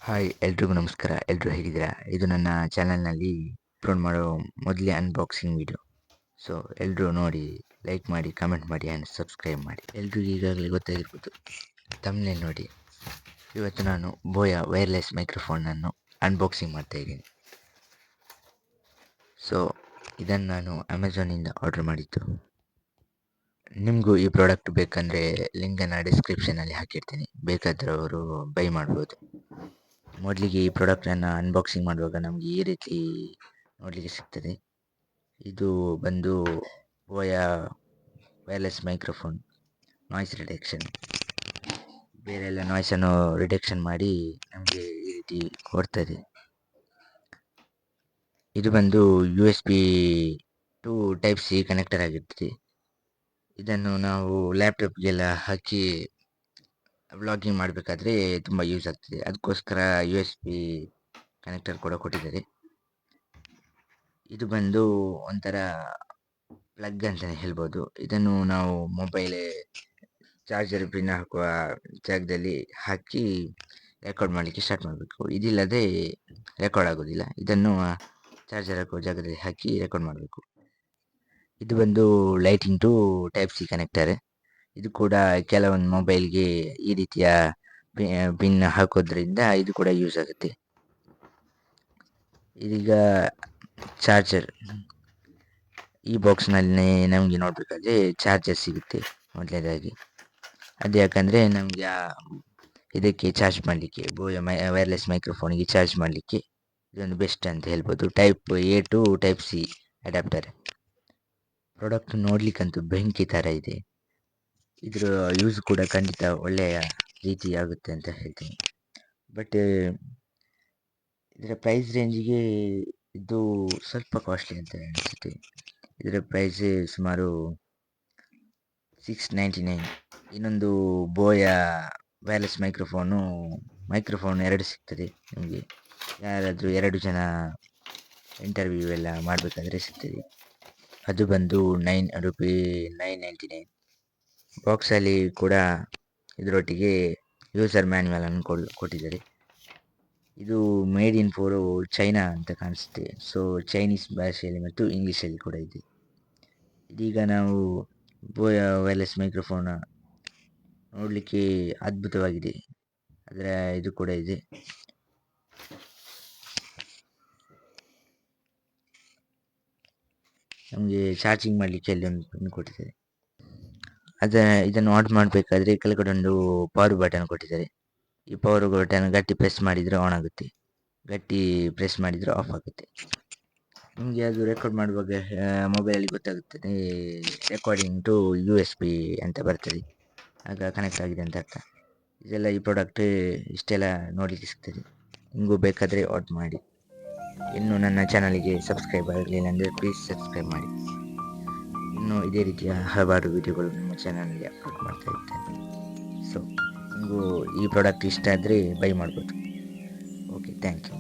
Hi ಎಲ್ರಿಗೂ ನಮಸ್ಕಾರ. ಎಲ್ಲರೂ ಹೇಗಿದ್ದೀರಾ? ಇದು ನನ್ನ ಚಾನಲ್ನಲ್ಲಿ ಅಪ್ಲೋಡ್ ಮಾಡೋ ಮೊದಲೇ ಅನ್ಬಾಕ್ಸಿಂಗ್ ವಿಡಿಯೋ. ಸೊ ಎಲ್ಲರೂ ನೋಡಿ, ಲೈಕ್ ಮಾಡಿ, ಕಮೆಂಟ್ ಮಾಡಿ ಆ್ಯಂಡ್ ಸಬ್ಸ್ಕ್ರೈಬ್ ಮಾಡಿ. ಎಲ್ರಿಗೂ ಈಗಾಗಲೇ ಗೊತ್ತಾಗಿರ್ಬೋದು, ತಮ್ಮನೇ ನೋಡಿ. ಇವತ್ತು ನಾನು ಬೋಯಾ ವೈರ್ಲೆಸ್ ಮೈಕ್ರೋಫೋನನ್ನು ಅನ್ಬಾಕ್ಸಿಂಗ್ ಮಾಡ್ತಾ ಇದ್ದೀನಿ. ಸೊ ಇದನ್ನು ನಾನು ಅಮೆಝಾನಿಂದ ಆರ್ಡರ್ ಮಾಡಿದ್ದು. ನಿಮಗೂ ಈ ಪ್ರಾಡಕ್ಟ್ ಬೇಕಂದರೆ ಲಿಂಕನ್ನು ಡಿಸ್ಕ್ರಿಪ್ಷನಲ್ಲಿ ಹಾಕಿರ್ತೀನಿ, ಬೇಕಾದರೆ ಅವರು ಬೈ ಮಾಡ್ಬೋದು. ಮೊದಲಿಗೆ ಈ ಪ್ರಾಡಕ್ಟನ್ನು ಅನ್ಬಾಕ್ಸಿಂಗ್ ಮಾಡುವಾಗ ನಮಗೆ ಈ ರೀತಿ ನೋಡಲಿಕ್ಕೆ ಸಿಗ್ತದೆ. ಇದು ಬಂದು ಬೋಯಾ ವೈರ್ಲೆಸ್ ಮೈಕ್ರೋಫೋನ್ ನಾಯ್ಸ್ ರಿಡಕ್ಷನ್. ಬೇರೆಲ್ಲ ನಾಯ್ಸನ್ನು ರಿಡಕ್ಷನ್ ಮಾಡಿ ನಮಗೆ ಈ ರೀತಿ ಕೊಡ್ತದೆ. ಇದು ಬಂದು USB to type C connector ಆಗಿರ್ತದೆ. ಇದನ್ನು ನಾವು ಲ್ಯಾಪ್ಟಾಪ್ಗೆಲ್ಲ ಹಾಕಿ ವ್ಲಾಗಿಂಗ್ ಮಾಡಬೇಕಾದ್ರೆ ತುಂಬ ಯೂಸ್ ಆಗ್ತದೆ. ಅದಕ್ಕೋಸ್ಕರ USB ಕನೆಕ್ಟರ್ ಕೂಡ ಕೊಟ್ಟಿದ್ದಾರೆ. ಇದು ಬಂದು ಒಂಥರ ಪ್ಲಗ್ ಅಂತಲೇ ಹೇಳ್ಬೋದು. ಇದನ್ನು ನಾವು ಮೊಬೈಲ್ ಚಾರ್ಜರ್ ಪಿನ್ ಹಾಕುವ ಜಾಗದಲ್ಲಿ ಹಾಕಿ ರೆಕಾರ್ಡ್ ಮಾಡಲಿಕ್ಕೆ ಸ್ಟಾರ್ಟ್ ಮಾಡಬೇಕು. ಇದಿಲ್ಲದೆ ರೆಕಾರ್ಡ್ ಆಗೋದಿಲ್ಲ. ಇದನ್ನು ಚಾರ್ಜರ್ ಹಾಕುವ ಜಾಗದಲ್ಲಿ ಹಾಕಿ ರೆಕಾರ್ಡ್ ಮಾಡಬೇಕು. ಇದು ಬಂದು lightning to type C connector. ಇದು ಕೂಡ ಕೆಲವೊಂದು ಮೊಬೈಲ್ಗೆ ಈ ರೀತಿಯ ಪಿನ್ ಹಾಕೋದ್ರಿಂದ ಇದು ಕೂಡ ಯೂಸ್ ಆಗುತ್ತೆ. ಇದೀಗ ಚಾರ್ಜರ್ ಈ ಬಾಕ್ಸ್ನಲ್ಲಿ ನಮಗೆ ನೋಡಬೇಕಾದ್ರೆ ಚಾರ್ಜರ್ ಸಿಗುತ್ತೆ ಮೊದಲನೇದಾಗಿ. ಅದು ಯಾಕಂದರೆ ನಮಗೆ ಇದಕ್ಕೆ ಚಾರ್ಜ್ ಮಾಡಲಿಕ್ಕೆ, ಬೋಯಾ ವೈರ್ಲೆಸ್ ಮೈಕ್ರೋಫೋನಿಗೆ ಚಾರ್ಜ್ ಮಾಡಲಿಕ್ಕೆ ಇದೊಂದು ಬೆಸ್ಟ್ ಅಂತ ಹೇಳ್ಬೋದು. Type A to type C adapter. Product ನೋಡಲಿಕ್ಕಂತೂ ಬೆಂಕಿ ಥರ ಇದೆ. ಇದರ ಯೂಸ್ ಕೂಡ ಖಂಡಿತ ಒಳ್ಳೆಯ ರೀತಿ ಆಗುತ್ತೆ ಅಂತ ಹೇಳ್ತೀನಿ. ಬಟ್ ಇದರ ಪ್ರೈಸ್ ರೇಂಜಿಗೆ ಇದು ಸ್ವಲ್ಪ ಕಾಸ್ಟ್ಲಿ ಅಂತ ಅನಿಸುತ್ತೆ. ಇದರ ಪ್ರೈಸ್ ಸುಮಾರು 699. ಇನ್ನೊಂದು ಬೋಯಾ ವೈರ್ಲೆಸ್ ಮೈಕ್ರೋಫೋನ್ 2 ಸಿಗ್ತದೆ ನಿಮಗೆ. ಯಾರಾದರೂ 2 ಜನ ಇಂಟರ್ವ್ಯೂ ಎಲ್ಲ ಮಾಡಬೇಕಾದ್ರೆ ಸಿಗ್ತದೆ. ಅದು ಬಂದು $999. ಬಾಕ್ಸಲ್ಲಿ ಕೂಡ ಇದರೊಟ್ಟಿಗೆ ಯೂಸರ್ ಮ್ಯಾನ್ಯುವಲನ್ನು ಕೊಟ್ಟಿದ್ದಾರೆ. ಇದು ಮೇಡ್ ಇನ್ ಫಾರ್ ಚೈನಾ ಅಂತ ಕಾಣಿಸುತ್ತೆ. ಸೊ ಚೈನೀಸ್ ಭಾಷೆಯಲ್ಲಿ ಮತ್ತು ಇಂಗ್ಲೀಷಲ್ಲಿ ಕೂಡ ಇದೆ. ಇದೀಗ ನಾವು ಬೋಯಾ ವೈರ್ಲೆಸ್ ಮೈಕ್ರೋಫೋನ್ ನೋಡಲಿಕ್ಕೆ ಅದ್ಭುತವಾಗಿದೆ. ಅದರ ಇದು ಕೂಡ ಇದೆ. ನಮಗೆ ಚಾರ್ಜಿಂಗ್ ಮಾಡಲಿಕ್ಕೆ ಅಲ್ಲಿ ಒಂದು ಪಿನ್ ಕೊಟ್ಟಿದ್ದಾರೆ. ಇದನ್ನು ಆನ್ ಮಾಡಬೇಕಾದ್ರೆ ಕೆಳಗಡೆ ಒಂದು ಪವರ್ ಬಟನ್ ಕೊಟ್ಟಿದ್ದಾರೆ. ಈ ಪವರ್ ಬಟನ್ ಗಟ್ಟಿ ಪ್ರೆಸ್ ಮಾಡಿದರೆ ಆನ್ ಆಗುತ್ತೆ, ಗಟ್ಟಿ ಪ್ರೆಸ್ ಮಾಡಿದರೆ ಆಫ್ ಆಗುತ್ತೆ. ನಿಮಗೆ ಅದು ರೆಕಾರ್ಡ್ ಮಾಡುವಾಗ ಮೊಬೈಲಲ್ಲಿ ಗೊತ್ತಾಗುತ್ತದೆ, ರೆಕಾರ್ಡಿಂಗ್ ಟು USB ಅಂತ ಬರ್ತದೆ. ಆಗ ಕನೆಕ್ಟ್ ಆಗಿದೆ ಅಂತ ಅರ್ಥ. ಇದೆಲ್ಲ ಈ ಪ್ರಾಡಕ್ಟ್ ಇಷ್ಟೆಲ್ಲ ನೋಡಲಿಕ್ಕೆ ಸಿಗ್ತದೆ. ನಿಮಗೂ ಬೇಕಾದರೆ ಆರ್ಡರ್ ಮಾಡಿ. ಇನ್ನು ನನ್ನ ಚಾನಲಿಗೆ ಸಬ್ಸ್ಕ್ರೈಬ್ ಆಗಲಿಲ್ಲ ಅಂದರೆ ಪ್ಲೀಸ್ ಸಬ್ಸ್ಕ್ರೈಬ್ ಮಾಡಿ. ಇನ್ನು ಇದೇ ರೀತಿಯ ಹಲವಾರು ವಿಡಿಯೋಗಳು ನಮ್ಮ ಚಾನಲ್ಗೆ ಅಪ್ಲೋಡ್ ಮಾಡ್ತಾ ಇರ್ತೇನೆ. ಸೊ ನಿಮಗೂ ಈ ಪ್ರಾಡಕ್ಟ್ ಇಷ್ಟ ಆದರೆ ಬೈ ಮಾಡ್ಬೋದು. Okay, thank you.